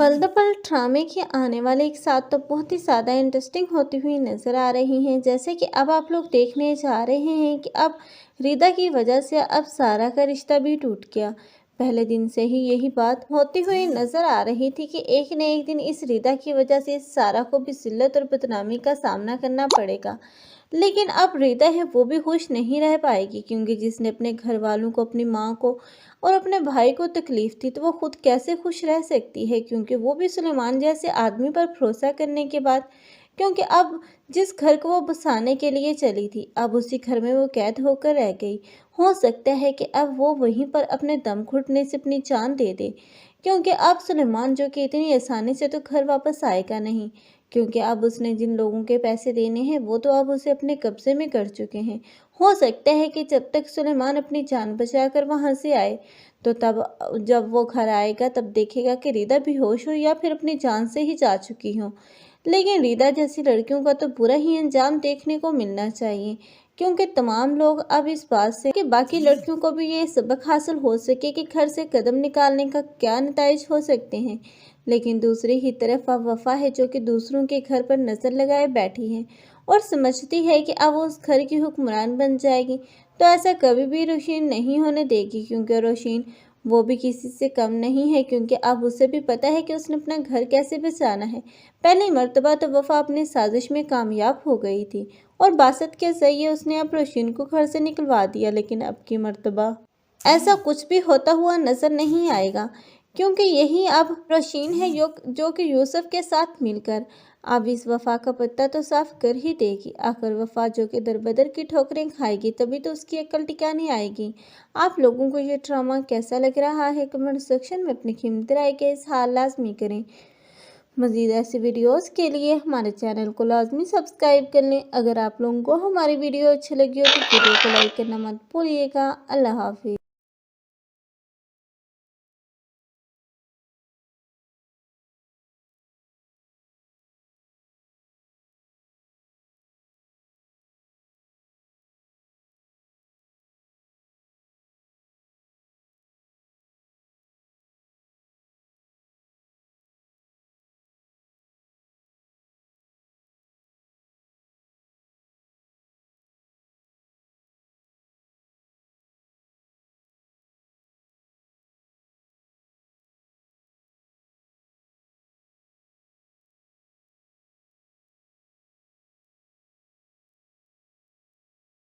पल द पल ड्रामे के आने वाले एक साथ तो बहुत ही ज़्यादा इंटरेस्टिंग होती हुई नज़र आ रही हैं। जैसे कि अब आप लोग देखने जा रहे हैं कि अब रिदा की वजह से अब सारा का रिश्ता भी टूट गया। पहले दिन से ही यही बात होती हुई नज़र आ रही थी कि एक न एक दिन इस रिदा की वजह से सारा को भी जिल्लत और बदनामी का सामना करना पड़ेगा। लेकिन अब रिदा है वो भी खुश नहीं रह पाएगी, क्योंकि जिसने अपने घर वालों को, अपनी माँ को और अपने भाई को तकलीफ थी, तो वो खुद कैसे खुश रह सकती है, क्योंकि वो भी सुलेमान जैसे आदमी पर भरोसा करने के बाद, क्योंकि अब जिस घर को वो बसाने के लिए चली थी, अब उसी घर में वो कैद होकर रह गई। हो सकता है कि अब वो वहीं पर अपने दम घुटने से अपनी जान दे दे, क्योंकि अब सुलेमान जो कि इतनी आसानी से तो घर वापस आएगा नहीं, क्योंकि अब उसने जिन लोगों के पैसे देने हैं वो तो अब उसे अपने कब्जे में कर चुके हैं। हो सकता है कि जब तक सुलेमान अपनी जान बचाकर वहां से आए, तो तब जब वो घर आएगा तब देखेगा कि रिदा बेहोश हो या फिर अपनी जान से ही जा चुकी हो। लेकिन रिदा जैसी लड़कियों का तो बुरा ही अंजाम देखने को मिलना चाहिए, क्योंकि तमाम लोग अब इस बात से कि बाकी लड़कियों को भी ये सबक हासिल हो सके कि घर से कदम निकालने का क्या नताइज हो सकते हैं। लेकिन दूसरी ही तरफ अब वफा है जो कि दूसरों के घर पर नज़र लगाए बैठी है और समझती है कि अब वो उस घर की हुक्मरान बन जाएगी। तो ऐसा कभी भी रोशीन नहीं होने देगी, क्योंकि रोशीन वो भी किसी से कम नहीं है, क्योंकि अब उसे भी पता है कि उसने अपना घर कैसे बचाना है। पहली मर्तबा तो वफा अपनी साजिश में कामयाब हो गई थी और बासत के जरिए उसने अब रोशीन को घर से निकलवा दिया, लेकिन अब की मर्तबा ऐसा कुछ भी होता हुआ नजर नहीं आएगा, क्योंकि यही अब रोशीन है जो कि यूसुफ के साथ मिलकर अब इस वफा का पत्ता तो साफ कर ही देगी। आखिर वफा जो कि दर बदर की ठोकरें खाएगी, तभी तो उसकी अक्ल टिकाने आएगी। आप लोगों को ये ड्रामा कैसा लग रहा है, कमेंट सेक्शन में अपनी कीमती राय के इज़हार लाजमी करें। मज़ीद ऐसी वीडियोस के लिए हमारे चैनल को लाजमी सब्सक्राइब कर लें। अगर आप लोगों को हमारी वीडियो अच्छी लगी हो तो वीडियो को लाइक करना मत भूलिएगा। अल्लाह हाफिज़।